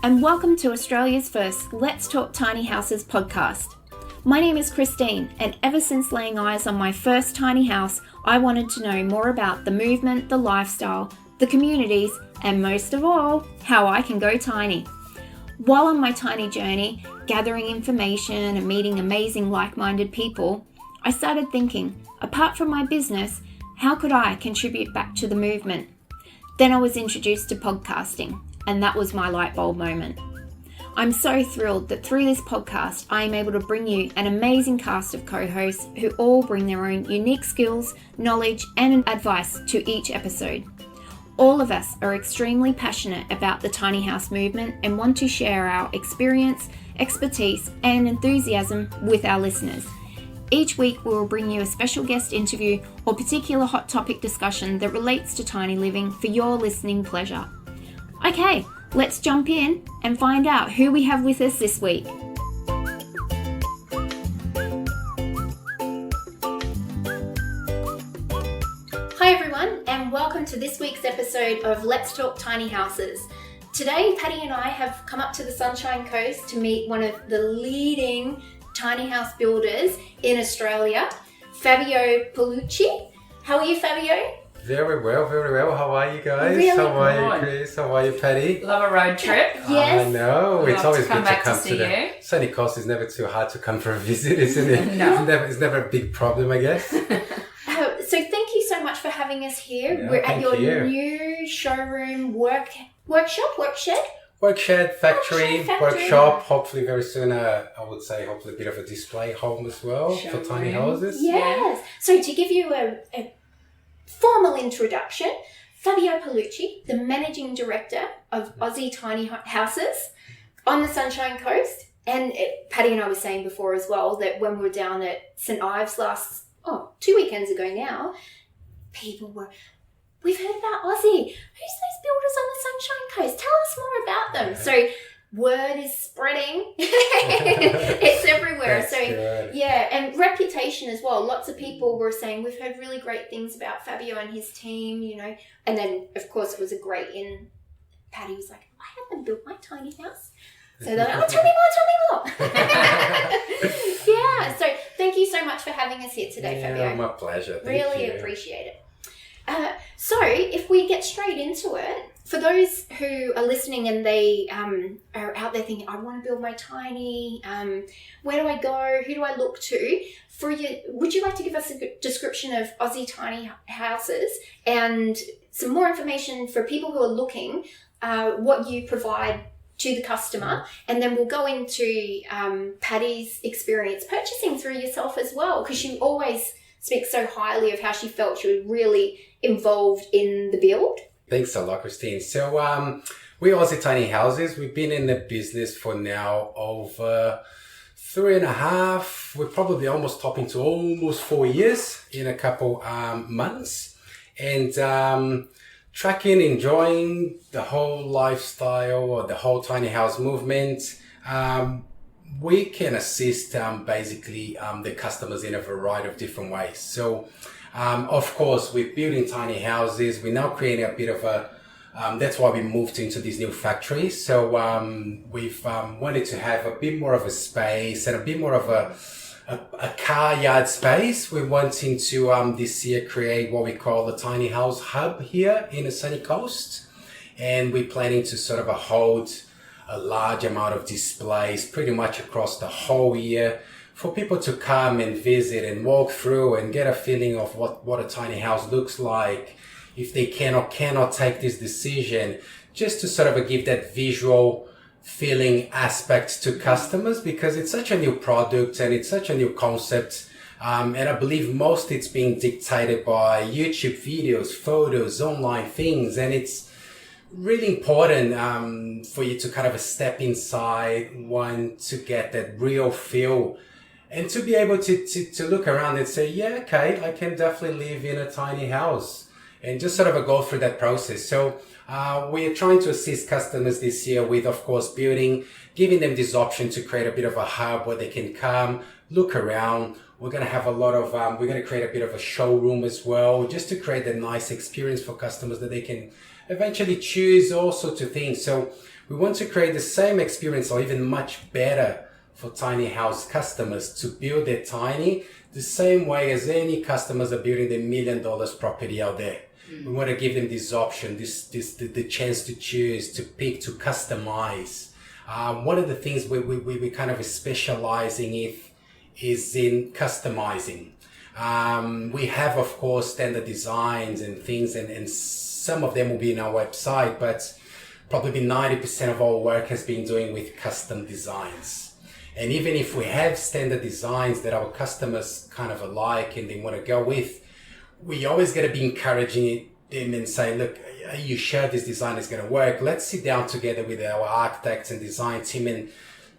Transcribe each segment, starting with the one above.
and welcome to Australia's first Let's Talk Tiny Houses podcast. My name is Christine, and ever since laying eyes on my first tiny house, I wanted to know more about the movement, the lifestyle, the communities, and most of all, how I can go tiny. While on my tiny journey, gathering information and meeting amazing like-minded people, I started thinking, apart from my business, how could I contribute back to the movement? Then I was introduced to podcasting, and that was my light bulb moment. I'm so thrilled that through this podcast, I am able to bring you an amazing cast of co-hosts who all bring their own unique skills, knowledge, and advice to each episode. All of us are extremely passionate about the tiny house movement and want to share our experience, expertise, and enthusiasm with our listeners. Each week, we will bring you a special guest interview or particular hot topic discussion that relates to tiny living for your listening pleasure. Okay, let's jump in and find out who we have with us this week. Hi everyone, and welcome to this week's episode of Let's Talk Tiny Houses. Today, Patty and I have come up to the Sunshine Coast to meet one of the leading tiny house builders in Australia, Fabio Paolucci. How are you, Fabio? Very well. How are you guys? Really How are you, Chris? How are you, Patty? Love a road trip. Yes. I know. It's always to come good to back come to to see the you. Sunny Coast. Is never too hard to come for a visit, isn't it? No. It's never a big problem, I guess. So thank you so much for having us here. Yeah, We're at thank your you. new showroom workshop. Workshed, factory, Factory. workshop. Hopefully very soon, I would say, hopefully a bit of a display home as well for tiny Showroom. houses. Yes. So to give you a formal introduction, Fabio Paolucci, the Managing Director of Aussie Tiny Houses on the Sunshine Coast. And Patty and I were saying before as well that when we were down at St Ives 2 weekends ago now, people were, we've heard about Aussie. Who's those builders on the Sunshine Coast? Tell us more about them. So word is spreading. It's everywhere. That's So good. yeah, and reputation as well. Lots of people were saying we've heard really great things about Fabio and his team, you know. And then of course it was a great in. Patty was like, I haven't built my tiny house. So they're like, tell me more. Yeah, so thank you so much for having us here today, Yeah, Fabio. my pleasure. Thank Really you. appreciate it. So if we get straight into it, for those who are listening and they are out there thinking, I want to build my tiny, where do I go? Who do I look to? For you, would you like to give us a description of Aussie Tiny Houses and some more information for people who are looking, what you provide to the customer, and then we'll go into Patty's experience purchasing through yourself as well, because she always speaks so highly of how she felt she was really involved in the build. Thanks a lot, Christine. So, we're Aussie Tiny Houses. We've been in the business for now over 3.5. We're probably almost topping to almost 4 years in a couple months. And tracking, enjoying the whole lifestyle or the whole tiny house movement. We can assist basically the customers in a variety of different ways. So, of course, we're building tiny houses. We're now creating a bit of a, that's why we moved into this new factory. So we've wanted to have a bit more of a space and a bit more of a car yard space. We're wanting to this year create what we call the Tiny House Hub here in the Sunny Coast. And we're planning to sort of hold a large amount of displays pretty much across the whole year for people to come and visit and walk through and get a feeling of what a tiny house looks like, if they can or cannot take this decision, just to sort of give that visual feeling aspect to customers, because it's such a new product and it's such a new concept. And I believe most it's being dictated by YouTube videos, photos, online things, and it's really important for you to kind of step inside, to get that real feel, and to be able to look around and say, yeah, okay, I can definitely live in a tiny house, and just sort of go through that process. So we're trying to assist customers this year with, of course, giving them this option to create a bit of a hub where they can come, look around. We're going to have a lot of, we're going to create a bit of a showroom as well, just to create a nice experience for customers that they can eventually choose all sorts of things. So We want to create the same experience or even much better for tiny house customers to build their tiny the same way as any customers are building their $1 million property out there. We want to give them this option, the chance to choose, to pick, to customize. One of the things we kind of specializing in is in customizing. We have, of course, standard designs and things, and some of them will be in our website, but probably 90% of our work has been doing with custom designs. And even if we have standard designs that our customers kind of like and they want to go with, we always got to be encouraging them and say, look, are you sure this design is going to work? Let's sit down together with our architects and design team and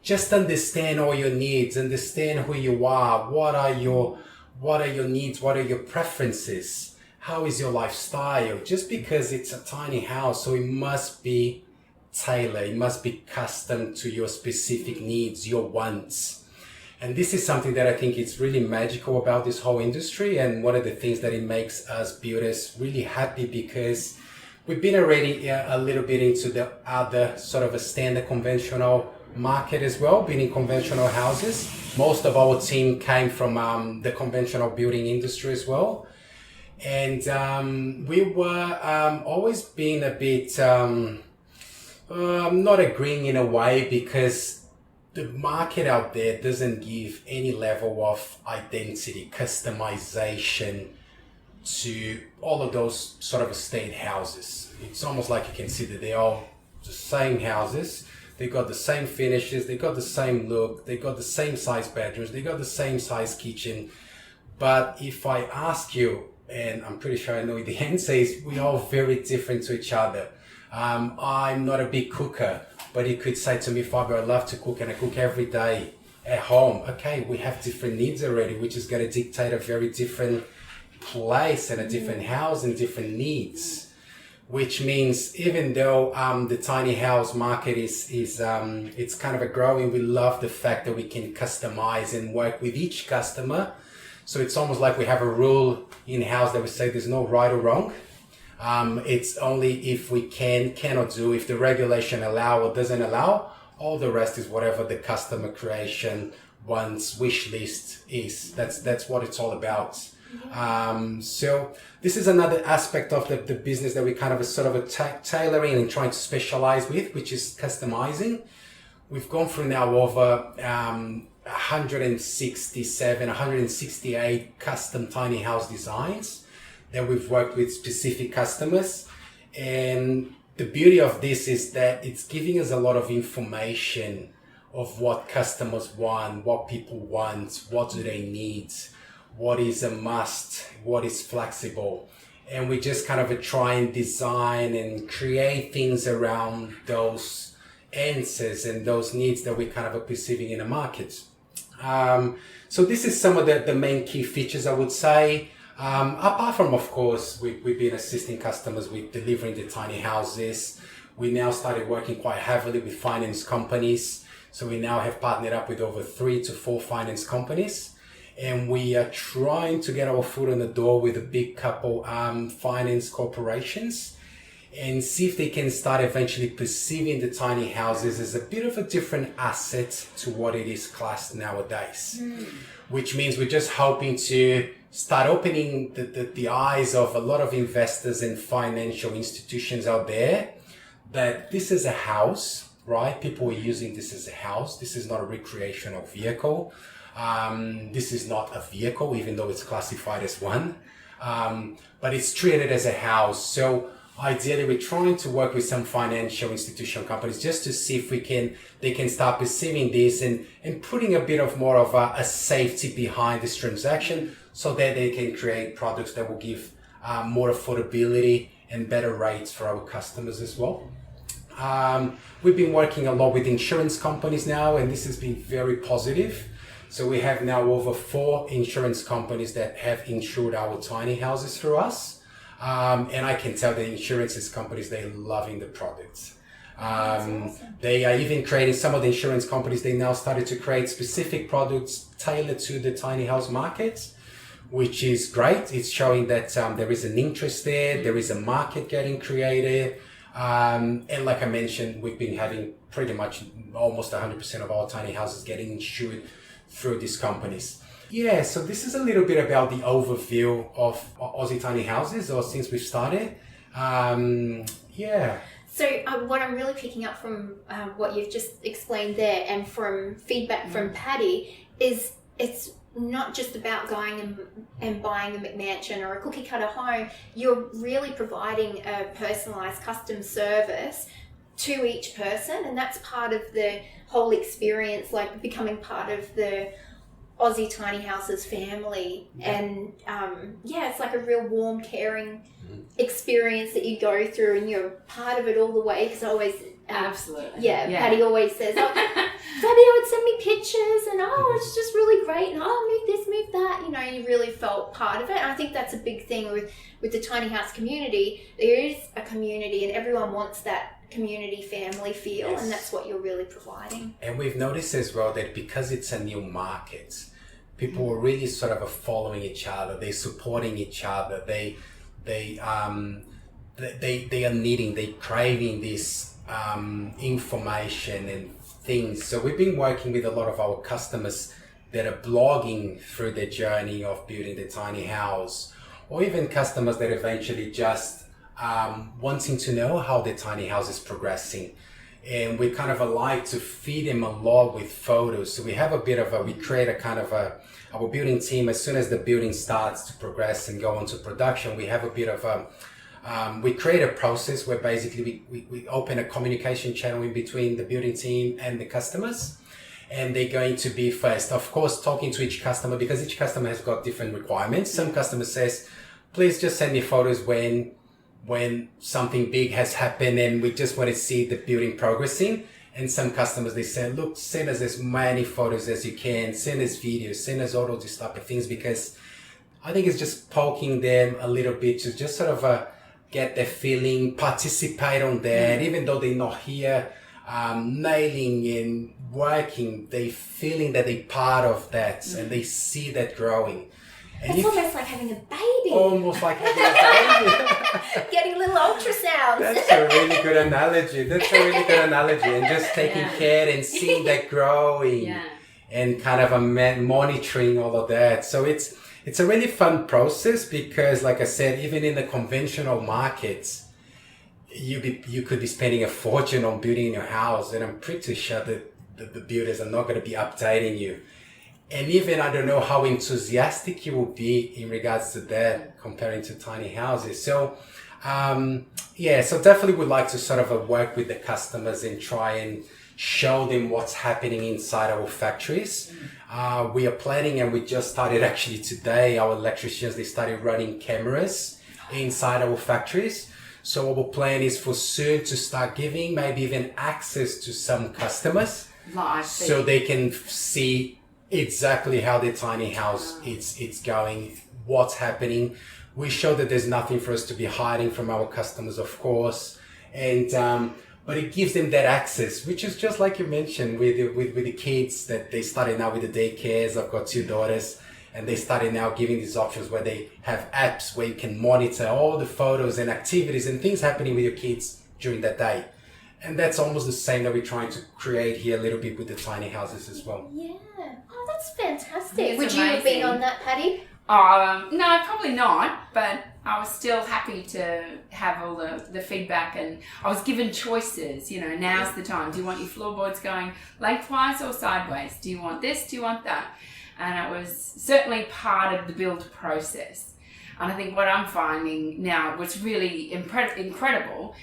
just understand all your needs, understand who you are, what are your needs, what are your preferences, how is your lifestyle. Just because it's a tiny house, so it must be tailored, it must be custom to your specific needs, your wants. And this is something that I think is really magical about this whole industry, and one of the things that it makes us builders really happy, because we've been already a little bit into the other sort of a standard conventional market as well, being in conventional houses. Most of our team came from the conventional building industry as well. And we were always being a bit not agreeing in a way, because the market out there doesn't give any level of identity, customization to all of those sort of estate houses. It's almost like you can see that they're all the same houses. They got the same finishes, they got the same look, they got the same size bedrooms, they got the same size kitchen. But if I ask you, and I'm pretty sure I know the answer is, we're all very different to each other. I'm not a big cooker, but you could say to me, Fabio, I love to cook and I cook every day at home. Okay, we have different needs already, which is going to dictate a very different place and a different house and different needs. Which means even though the tiny house market is it's kind of a growing, we love the fact that we can customize and work with each customer. So it's almost like we have a rule in-house that we say there's no right or wrong. It's only if we cannot do, if the regulation allow or doesn't allow, all the rest is whatever the customer creation wants, wish list is. That's what it's all about. So this is another aspect of the business that we kind of sort of tailoring and trying to specialize with, which is customizing. We've gone through now over 167, 168 custom tiny house designs that we've worked with specific customers. And the beauty of this is that it's giving us a lot of information of what customers want, what people want, what do they need, what is a must, what is flexible. And we just kind of try and design and create things around those answers and those needs that we kind of are perceiving in the market. So this is some of the main key features, I would say. Apart from, of course, we've been assisting customers with delivering the tiny houses. We now started working quite heavily with finance companies. So we now have partnered up with over 3 to 4 finance companies. And we are trying to get our foot on the door with a big couple finance corporations and see if they can start eventually perceiving the tiny houses as a bit of a different asset to what it is classed nowadays. Which means we're just hoping to start opening the eyes of a lot of investors and financial institutions out there that this is a house, right? People are using this as a house. This is not a recreational vehicle. This is not a vehicle, even though it's classified as one, but it's treated as a house. So ideally, we're trying to work with some financial institution companies just to see if they can start perceiving this and putting a bit of more of a safety behind this transaction so that they can create products that will give more affordability and better rates for our customers as well. We've been working a lot with insurance companies now, and this has been very positive. So we have now over 4 insurance companies that have insured our tiny houses through us. And I can tell the insurance companies, they're loving the products. Awesome. They are even creating, some of the insurance companies, they now started to create specific products tailored to the tiny house market, which is great. It's showing that there is an interest there. There is a market getting created. And like I mentioned, we've been having pretty much almost 100% of our tiny houses getting insured through these companies. Yeah, so this is a little bit about the overview of Aussie Tiny Houses, or since we've started. Yeah. So what I'm really picking up from what you've just explained there, and from feedback from Patty, is it's not just about going and buying a McMansion or a cookie cutter home. You're really providing a personalised custom service to each person, and that's part of the whole experience, like becoming part of the Aussie Tiny Houses family. And it's like a real warm, caring experience that you go through, and you're part of it all the way. Because I always absolutely Patty always says, Fabio would send me pictures, and it's just really great, and move this, move that. You know, you really felt part of it. And I think that's a big thing with the tiny house community. There is a community, and everyone wants that community family feel. Yes. And that's what you're really providing. And we've noticed as well that because it's a new market, people are really sort of following each other. They're supporting each other. They are needing, they're craving this information and things. So we've been working with a lot of our customers that are blogging through their journey of building the tiny house, or even customers that eventually just wanting to know how the tiny house is progressing. And we kind of like to feed them a lot with photos. So we have we create a kind of our building team, as soon as the building starts to progress and go into production, we have a bit of we create a process where basically we open a communication channel in between the building team and the customers. And they're going to be first, of course, talking to each customer, because each customer has got different requirements. Some customer says, please just send me photos when something big has happened and we just want to see the building progressing. And some customers, they say, look, send us as many photos as you can, send us videos, send us all of these type of things, because I think it's just poking them a little bit to just sort of get their feeling, participate on that, even though they're not here nailing and working, they feeling that they're part of that and they see that growing. And it's almost like having a baby. Almost like having a baby. Getting little ultrasounds. That's a really good analogy. And just taking care and seeing that growing and kind of monitoring all of that. So it's a really fun process, because, like I said, even in the conventional markets, you could be spending a fortune on building your house, and I'm pretty sure that the builders are not going to be updating you. And even I don't know how enthusiastic you will be in regards to that comparing to tiny houses. So, so definitely would like to sort of work with the customers and try and show them what's happening inside our factories. We are planning, and we just started actually today, our electricians, they started running cameras inside our factories. So our plan is for soon to start giving maybe even access to some customers so they can see exactly how the tiny house it's going, what's happening. We show that there's nothing for us to be hiding from our customers, of course, and but it gives them that access, which is just like you mentioned with the kids, that they started now with the daycares. I've got 2 daughters, and they started now giving these options where they have apps where you can monitor all the photos and activities and things happening with your kids during that day. And that's almost the same that we're trying to create here a little bit with the tiny houses as well. Yeah. Oh, that's fantastic. Would you have been on that, Patty? No, probably not. But I was still happy to have all the feedback, and I was given choices. You know, now's the time. Do you want your floorboards going lengthwise or sideways? Do you want this? Do you want that? And it was certainly part of the build process. And I think what I'm finding now, what's really incredible,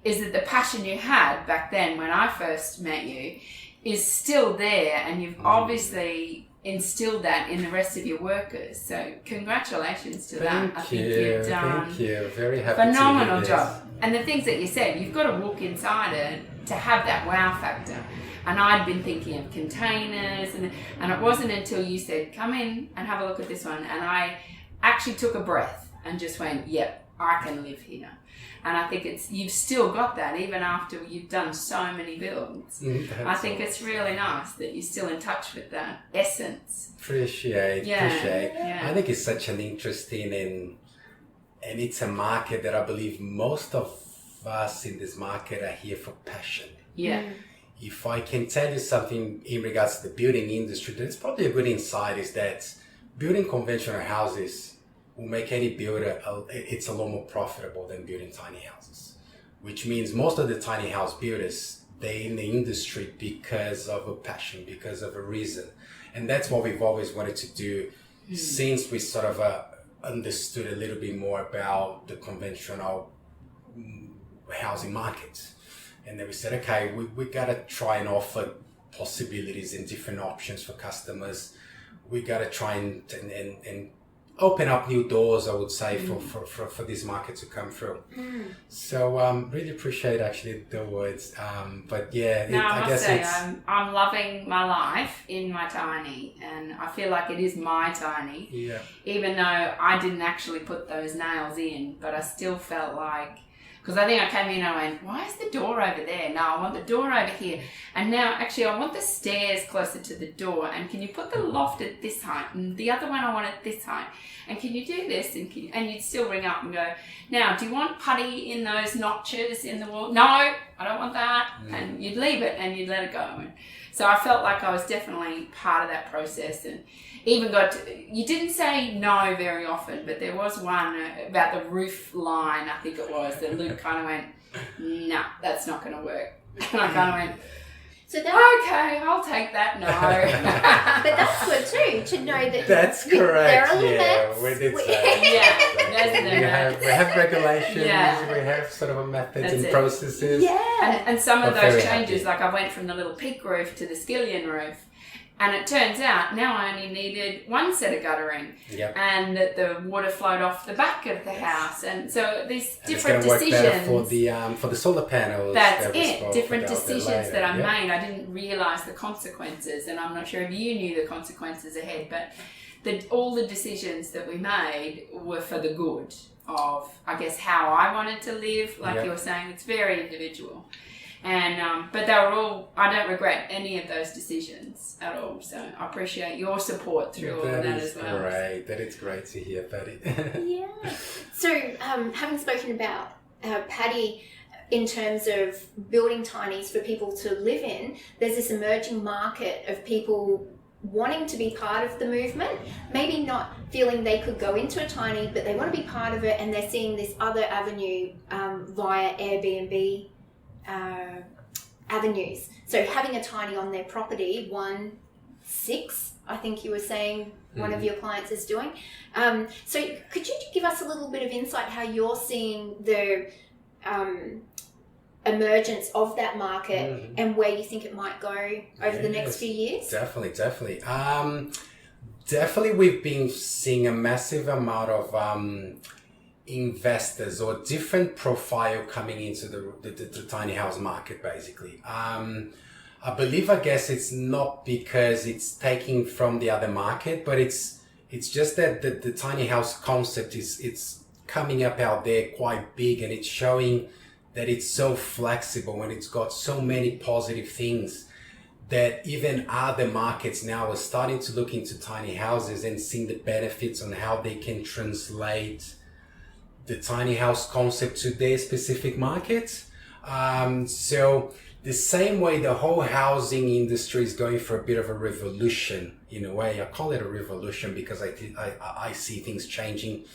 is that the passion you had back then when I first met you is still there, and you've obviously instilled that in the rest of your workers. So congratulations to that. I think you've done Thank you. Very happy phenomenal to job. And the things that you said, you've got to walk inside it to have that wow factor. And I'd been thinking of containers, and it wasn't until you said, come in and have a look at this one, and I actually took a breath and just went, yep, I can live here. And I think you've still got that even after you've done so many builds. I think it's really nice that you're still in touch with that essence. Appreciate. I think it's such an interesting and it's a market that I believe most of us in this market are here for passion. Yeah. If I can tell you something in regards to the building industry, that's probably a good insight, is that building conventional houses will make any builder, it's a lot more profitable than building tiny houses, which means most of the tiny house builders, they're in the industry because of a passion, because of a reason. And that's what we've always wanted to do since we sort of understood a little bit more about the conventional housing market. And then we said, okay, we got to try and offer possibilities and different options for customers. We got to try and open up new doors, I would say, for this market to come through. So really appreciate actually the words. But yeah, I must say, I'm loving my life in my tiny, and I feel like it is my tiny. Yeah. Even though I didn't actually put those nails in, but I still felt like, because I think I came in and I went, why is the door over there? No, I want the door over here. And now, actually, I want the stairs closer to the door. And can you put the loft at this height? And the other one I want at this height. And can you do this? And you'd still ring up and go, now, do you want putty in those notches in the wall? No, I don't want that. And you'd leave it and you'd let it go. And so I felt like I was definitely part of that process, and even you didn't say no very often, but there was one about the roof line, I think it was, that Luke kind of went, nah, that's not going to work. And I kind of went, okay, I'll take that, no. But that's good too, to know that that's correct. there are limits. We did say we have regulations, we have sort of a methods and processes. Yeah. And some of those changes, like I went from the little peak roof to the skillion roof, and it turns out now I only needed one set of guttering, and that the water flowed off the back of the house, and so these different decisions. It's going to work better for the solar panels. That's it. Different decisions that I made. I didn't realise the consequences, and I'm not sure if you knew the consequences ahead, but all the decisions that we made were for the good of, I guess, how I wanted to live. Like you were saying, it's very individual. And but they were all, I don't regret any of those decisions at all. So I appreciate your support through all of that as well. That is great to hear, Patty. Yeah. So having spoken about Patty, in terms of building tinies for people to live in, there's this emerging market of people wanting to be part of the movement, maybe not feeling they could go into a tiny, but they want to be part of it, and they're seeing this other avenue via Airbnb avenues. So having a tiny on their property, 1.6, I think you were saying one of your clients is doing. So could you give us a little bit of insight how you're seeing the emergence of that market and where you think it might go over the next few years? Definitely. Definitely we've been seeing a massive amount of investors or different profile coming into the tiny house market, basically. I believe, I guess it's not because it's taking from the other market, but it's just that the tiny house concept it's coming up out there quite big, and it's showing that it's so flexible and it's got so many positive things that even other markets now are starting to look into tiny houses and seeing the benefits on how they can translate the tiny house concept to their specific market. So the same way the whole housing industry is going for a bit of a revolution, in a way. I call it a revolution because I see things changing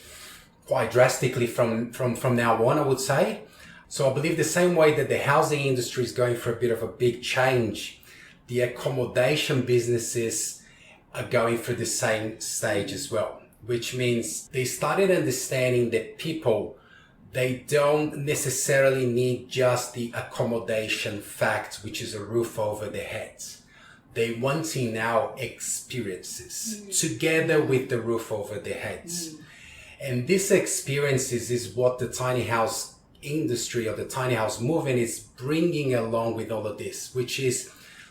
quite drastically from now on, I would say. So I believe the same way that the housing industry is going for a bit of a big change, the accommodation businesses are going through the same stage as well, which means they started understanding that people, they don't necessarily need just the accommodation fact, which is a roof over their heads. They wanting now experiences together with the roof over their heads. And these experiences is what the tiny house industry or the tiny house movement is bringing along with all of this, which is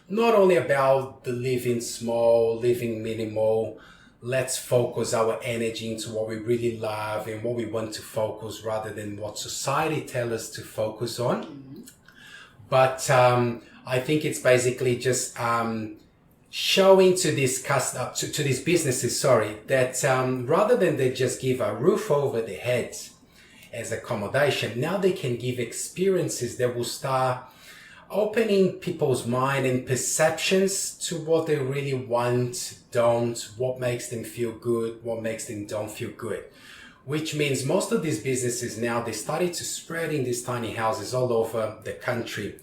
not only about the living small, living minimal, let's focus our energy into what we really love and what we want to focus rather than what society tells us to focus on. But I think it's basically just showing to these to these businesses, that rather than they just give a roof over their heads as accommodation. Now they can give experiences that will start opening people's mind and perceptions to what they really want, don't, what makes them feel good, what makes them don't feel good. Which means most of these businesses now, they started to spreading these tiny houses all over the country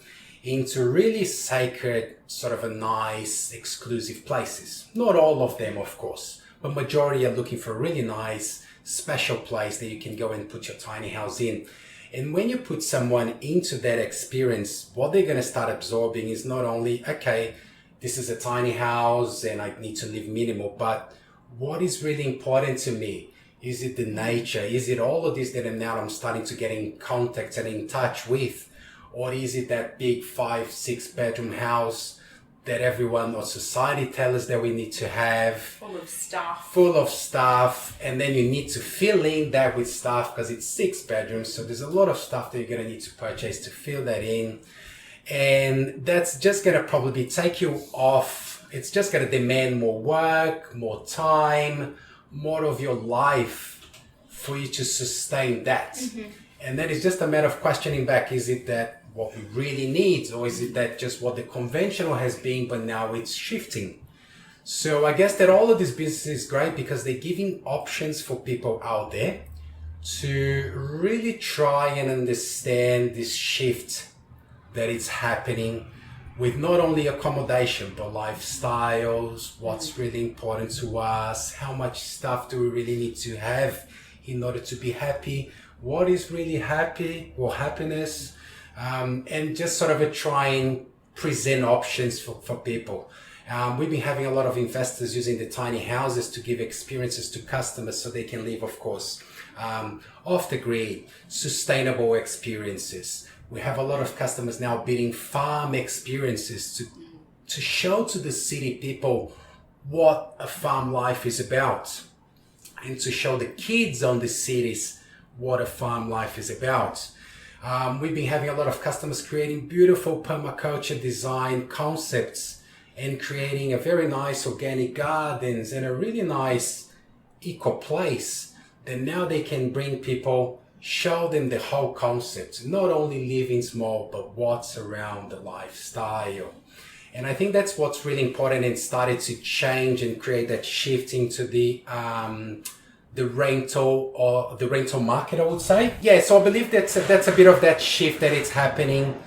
into really sacred, sort of a nice, exclusive places. Not all of them, of course, but majority are looking for a really nice, special place that you can go and put your tiny house in. And when you put someone into that experience, what they're going to start absorbing is not only, okay, this is a tiny house and I need to live minimal, but what is really important to me? Is it the nature? Is it all of this that I'm starting to get in contact and in touch with? Or is it that big 5-6 bedroom house that everyone or society tells us that we need to have? Full of stuff. And then you need to fill in that with stuff because it's 6 bedrooms. So there's a lot of stuff that you're going to need to purchase to fill that in. And that's just going to probably take you off. It's just going to demand more work, more time, more of your life for you to sustain that. Mm-hmm. And then it's just a matter of questioning back, is it that what we really need, or is it that just what the conventional has been, but now it's shifting? So I guess that all of this business is great because they're giving options for people out there to really try and understand this shift that is happening with not only accommodation, but lifestyles, what's really important to us, how much stuff do we really need to have in order to be happy, what is really happy or happiness, and just sort of a try and present options for people. We've been having a lot of investors using the tiny houses to give experiences to customers so they can live, of course, off the grid, sustainable experiences. We have a lot of customers now bidding farm experiences to show to the city people what a farm life is about, and to show the kids on the cities what a farm life is about. We've been having a lot of customers creating beautiful permaculture design concepts and creating a very nice organic gardens and a really nice eco place that now they can bring people, show them the whole concept, not only living small, but what's around the lifestyle. And I think that's what's really important and started to change and create that shift into the rental market, I would say. Yeah, so I believe that's a bit of that shift that it's happening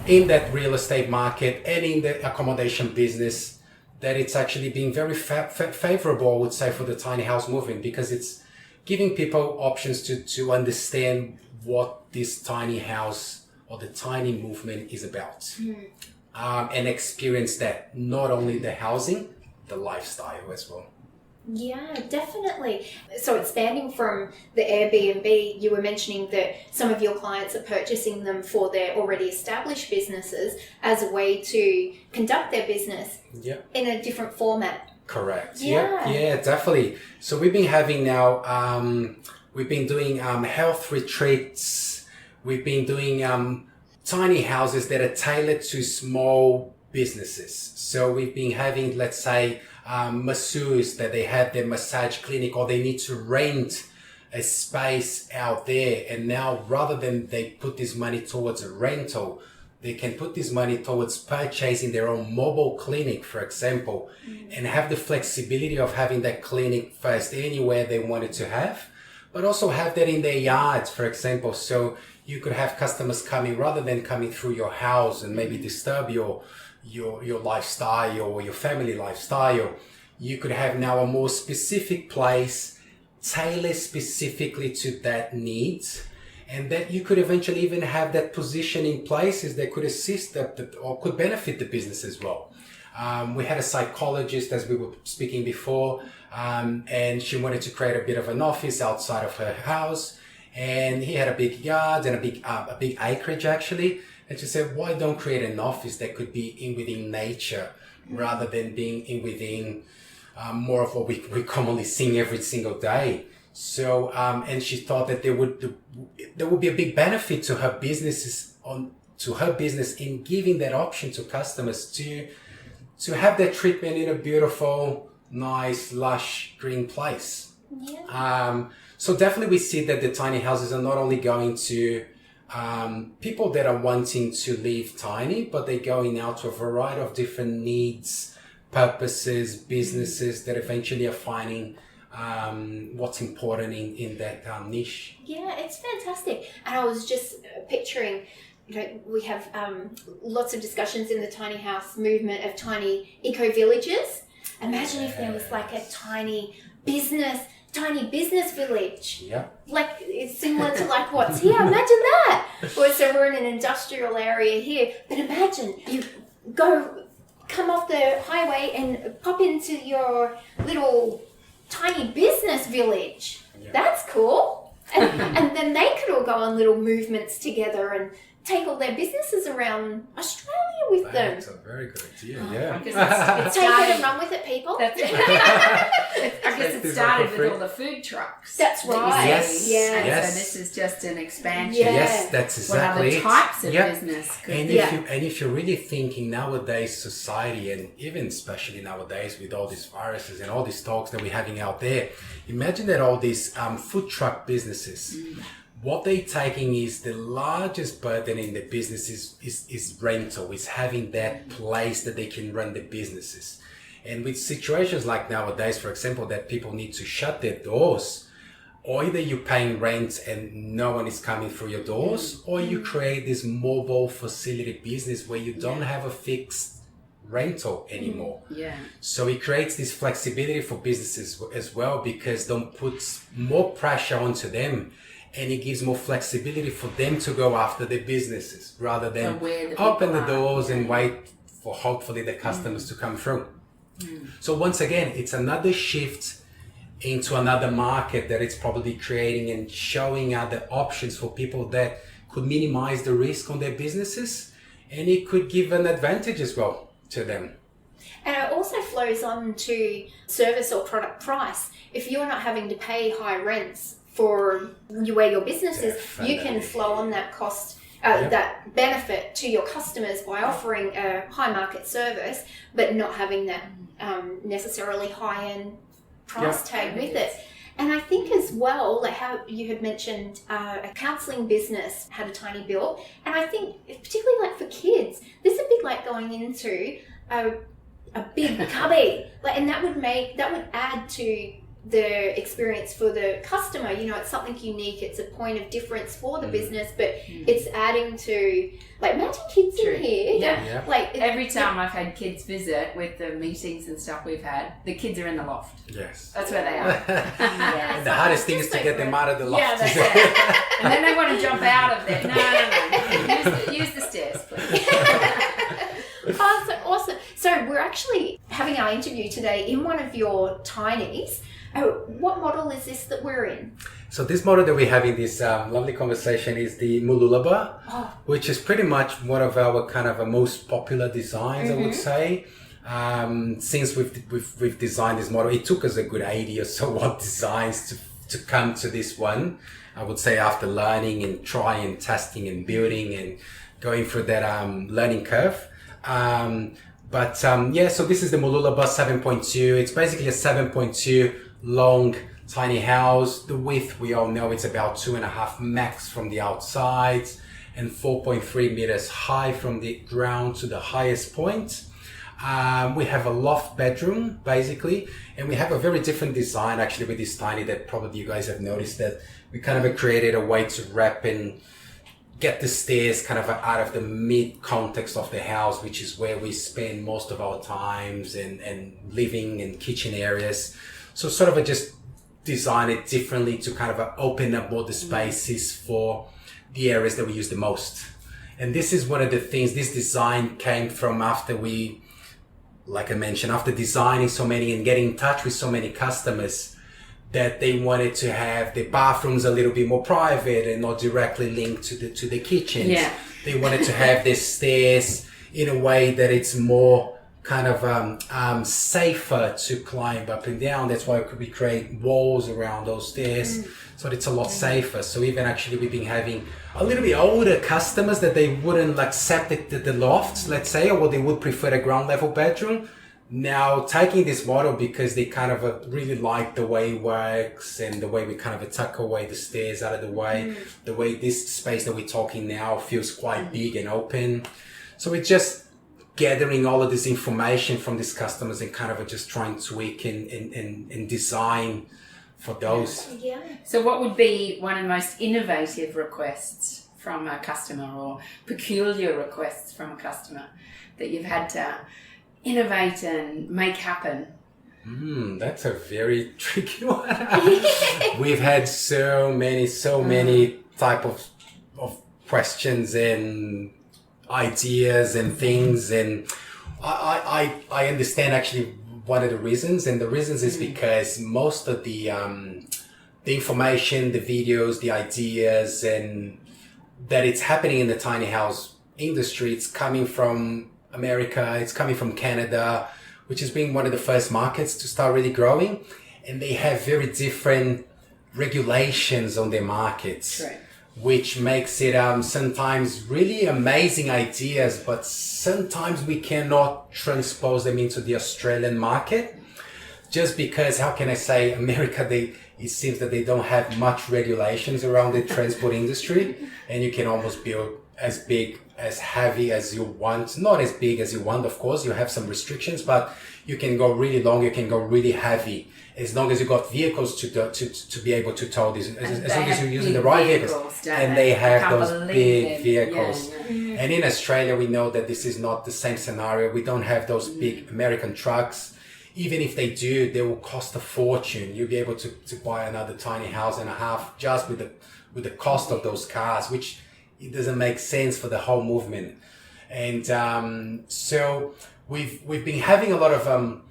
in that real estate market and in the accommodation business, that it's actually being very favorable, I would say, for the tiny house movement, because it's giving people options to understand what this tiny house or the tiny movement is about. And experience that, not only the housing, the lifestyle as well. Yeah, definitely. So expanding from the Airbnb, you were mentioning that some of your clients are purchasing them for their already established businesses as a way to conduct their business in a different format. Correct. Yeah, definitely. So we've been having now, we've been doing health retreats. We've been doing tiny houses that are tailored to small businesses. So we've been having, let's say, masseurs that they have their massage clinic, or they need to rent a space out there. And now, rather than they put this money towards a rental, they can put this money towards purchasing their own mobile clinic, for example, and have the flexibility of having that clinic first anywhere they wanted to have, but also have that in their yards, for example. So you could have customers coming, rather than coming through your house and maybe disturb your lifestyle or your family lifestyle. You could have now a more specific place, tailored specifically to that needs, and that you could eventually even have that position in places that could assist or could benefit the business as well. We had a psychologist, as we were speaking before, and she wanted to create a bit of an office outside of her house, and he had a big yard and a big acreage actually. And she said, why don't create an office that could be in within nature rather than being in within more of what we commonly see every single day. So, and she thought that there would be a big benefit to her business in giving that option to customers to have that treatment in a beautiful, nice, lush, green place Yeah. So definitely we see that the tiny houses are not only going to people that are wanting to live tiny, but they're going out to a variety of different needs, purposes, businesses that eventually are finding what's important in that niche. Yeah, it's fantastic. And I was just picturing, we have lots of discussions in the tiny house movement of tiny eco villages. Imagine if there was like a tiny business village. Yeah. Like it's similar to like what's here. Imagine that. Or so we're in an industrial area here, but imagine you come off the highway and pop into your little tiny business village. Yeah. That's cool. And then they could all go on little movements together and take all their businesses around Australia with them. That's a very good idea. Yeah. Because Take it and run with it, people. That's I guess it started with all the food trucks. That's that you right. Yes. Yeah. And Yes. so this is just an expansion. Yeah. Yes, that's exactly What it. other types of Yeah. business could And be? if you're really thinking nowadays society, and even especially nowadays with all these viruses and all these talks that we're having out there, imagine that all these food truck businesses, what they're taking is the largest burden in the business is rental, is having that place that they can run the businesses. And with situations like nowadays, for example, that people need to shut their doors, or either you're paying rent and no one is coming through your doors, or you create this mobile facility business where you don't have a fixed rental anymore. Yeah. So it creates this flexibility for businesses as well, because don't put more pressure onto them, and it gives more flexibility for them to go after their businesses rather than where the open people the are. doors and wait for hopefully the customers to come through. So once again, it's another shift into another market that it's probably creating and showing other options for people that could minimize the risk on their businesses, and it could give an advantage as well to them. And it also flows on to service or product price. If you're not having to pay high rents for where your business is, you can flow on that cost, that benefit to your customers by offering a high market service, but not having that necessarily high-end price tag with it. And I think as well, like how you had mentioned, a counselling business had a tiny bill, and I think particularly like for kids, this is a bit like going into a big cubby, like, and that would add to the experience for the customer. You know, it's something unique, it's a point of difference for the business, but it's adding to, like, imagine kids in here. Yeah. Like Every time I've had kids visit with the meetings and stuff we've had, the kids are in the loft. Yes. That's where they are. Yeah. And the hardest thing is to get them out of the loft. Yeah, that's it. And then they want to jump out of there. No. Use the stairs, please. Oh, so awesome. So we're actually having our interview today in one of your tinies. What model is this that we're in? So this model that we have in this lovely conversation is the Mooloolaba, which is pretty much one of our kind of most popular designs, I would say. Since we've designed this model, it took us a good 80 or so odd designs to come to this one. I would say after learning and trying, testing and building and going through that learning curve. So this is the Mooloolaba 7.2. It's basically a 7.2 long tiny house. The width, we all know, it's about 2.5 max from the outside and 4.3 meters high from the ground to the highest point. We have a loft bedroom basically, and we have a very different design actually with this tiny that probably you guys have noticed, that we kind of created a way to wrap and get the stairs kind of out of the mid context of the house, which is where we spend most of our times and living and kitchen areas. So sort of just design it differently to kind of open up more the spaces for the areas that we use the most. And this is one of the things, this design came from after we, like I mentioned, after designing so many and getting in touch with so many customers, that they wanted to have the bathrooms a little bit more private and not directly linked to the kitchens. Yeah. They wanted to have the stairs in a way that it's more kind of safer to climb up and down. That's why we create walls around those stairs, so it's a lot safer. So even actually we've been having a little bit older customers that they wouldn't accept the lofts, let's say, or they would prefer a ground level bedroom. Now, taking this model because they kind of really like the way it works and the way we kind of tuck away the stairs out of the way, the way this space that we're talking now feels quite big and open. So we're just gathering all of this information from these customers and kind of just trying to tweak and design for those. Yeah. So what would be one of the most innovative requests from a customer or peculiar requests from a customer that you've had to innovate and make happen? That's a very tricky one. We've had so many type of questions and ideas and things, and I understand actually one of the reasons, and the reasons is because most of the information, the videos, the ideas, and that it's happening in the tiny house industry, it's coming from America, it's coming from Canada, which has been one of the first markets to start really growing. And they have very different regulations on their markets, Right. which makes it sometimes really amazing ideas, but sometimes we cannot transpose them into the Australian market. Just because, how can I say, America, it seems that they don't have much regulations around the transport industry, and you can almost build as big, as heavy as you want. Not as big as you want, of course, you have some restrictions, but you can go really long, you can go really heavy, as long as you got vehicles to be able to tow these, as long as you're using the right vehicles. And they have those big vehicles. Yeah. And in Australia, we know that this is not the same scenario. We don't have those big American trucks. Even if they do, they will cost a fortune. You'll be able to buy another tiny house and a half just with the cost of those cars, which it doesn't make sense for the whole movement. And so we've been having a lot of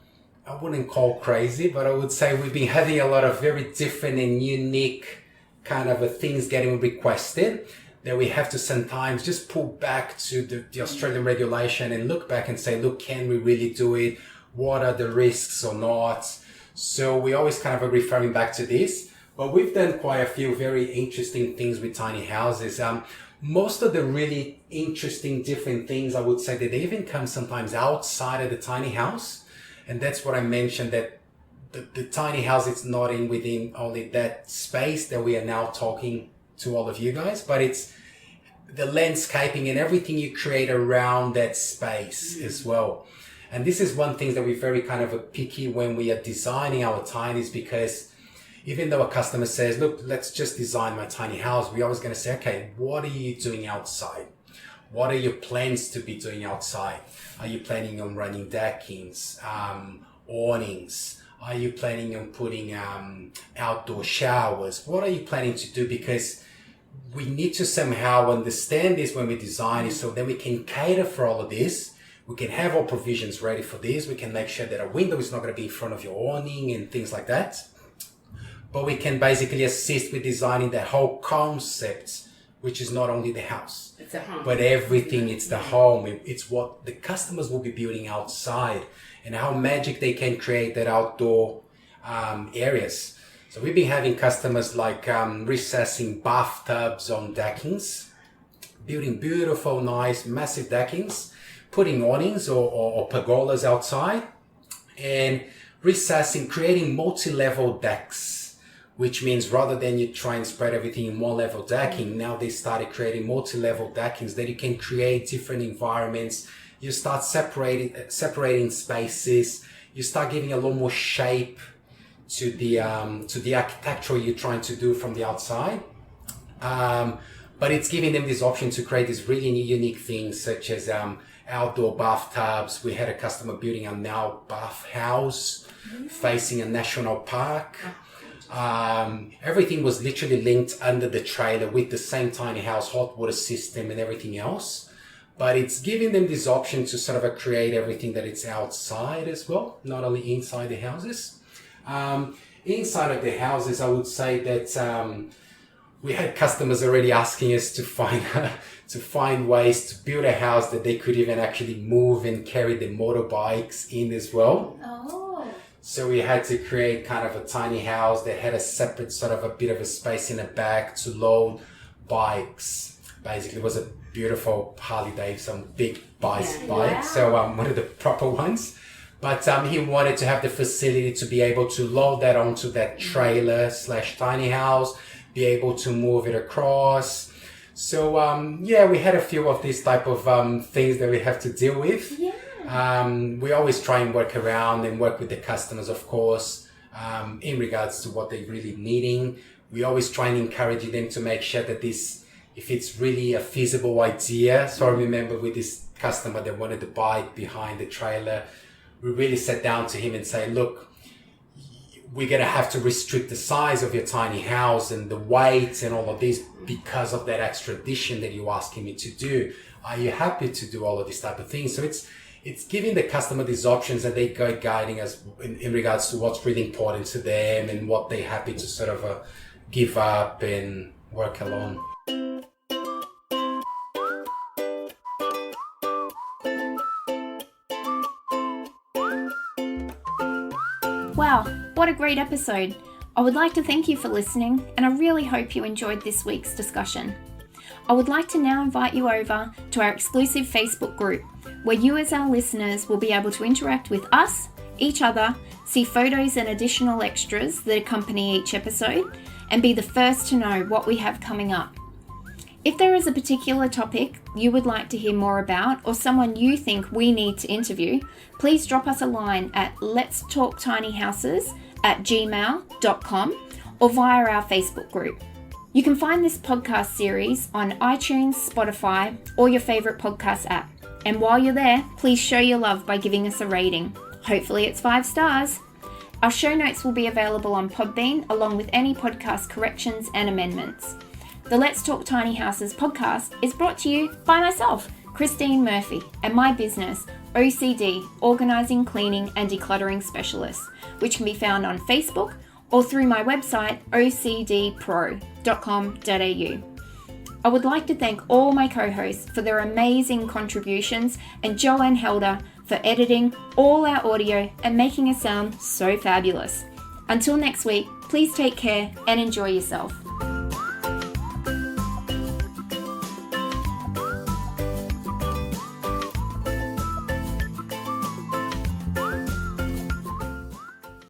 I wouldn't call crazy, but I would say we've been having a lot of very different and unique kind of things getting requested, that we have to sometimes just pull back to the Australian regulation and look back and say, look, can we really do it? What are the risks or not? So we always kind of are referring back to this, but we've done quite a few very interesting things with tiny houses. Most of the really interesting different things, I would say that they even come sometimes outside of the tiny house. And that's what I mentioned, that the tiny house, it's not within only that space that we are now talking to all of you guys, but it's the landscaping and everything you create around that space as well. And this is one thing that we're very kind of picky when we are designing our tinies, because even though a customer says, look, let's just design my tiny house, we're always going to say, okay, what are you doing outside? What are your plans to be doing outside? Are you planning on running deckings, awnings? Are you planning on putting outdoor showers? What are you planning to do? Because we need to somehow understand this when we design it, so then we can cater for all of this. We can have all provisions ready for this. We can make sure that a window is not going to be in front of your awning and things like that. But we can basically assist with designing the whole concept, which is not only the house, It's a home. but everything. It's the home. It's what the customers will be building outside, and how magic they can create that outdoor areas. So we've been having customers like recessing bathtubs on deckings, building beautiful, nice, massive deckings, putting awnings or pergolas outside, and recessing, creating multi-level decks, which means rather than you try and spread everything in one level decking, now they started creating multi-level deckings that you can create different environments. You start separating spaces. You start giving a lot more shape to the architecture you're trying to do from the outside. But it's giving them this option to create these really unique things, such as outdoor bathtubs. We had a customer building a now bath house facing a national park. Everything was literally linked under the trailer with the same tiny house, hot water system and everything else. But it's giving them this option to sort of create everything that it's outside as well, not only inside the houses. Inside of the houses, I would say that we had customers already asking us to find ways to build a house that they could even actually move and carry the motorbikes in as well. Oh. So we had to create kind of a tiny house that had a separate sort of a bit of a space in the back to load bikes. Basically, it was a beautiful Harley Davidson big bike. Wow. So one of the proper ones. But he wanted to have the facility to be able to load that onto that trailer / tiny house, be able to move it across. So, we had a few of these type of things that we have to deal with. Yeah. We always try and work around and work with the customers, of course, in regards to what they're really needing. We always try and encourage them to make sure that if it's really a feasible idea. So I remember with this customer that wanted to buy behind the trailer, we really sat down to him and say, look, we're going to have to restrict the size of your tiny house and the weight and all of this because of that extra addition that you're asking me to do. Are you happy to do all of these type of things? So it's giving the customer these options, and they go guiding us in regards to what's really important to them and what they're happy to sort of give up and work along. Wow, what a great episode. I would like to thank you for listening, and I really hope you enjoyed this week's discussion. I would like to now invite you over to our exclusive Facebook group, where you as our listeners will be able to interact with us, each other, see photos and additional extras that accompany each episode, and be the first to know what we have coming up. If there is a particular topic you would like to hear more about, or someone you think we need to interview, please drop us a line at letstalktinyhouses@gmail.com or via our Facebook group. You can find this podcast series on iTunes, Spotify, or your favourite podcast app. And while you're there, please show your love by giving us a rating. Hopefully it's 5 stars. Our show notes will be available on Podbean, along with any podcast corrections and amendments. The Let's Talk Tiny Houses podcast is brought to you by myself, Christine Murphy, and my business, OCD, Organising, Cleaning and Decluttering Specialist, which can be found on Facebook or through my website, ocdpro.com.au. I would like to thank all my co-hosts for their amazing contributions, and Joanne Helder for editing all our audio and making it sound so fabulous. Until next week, please take care and enjoy yourself.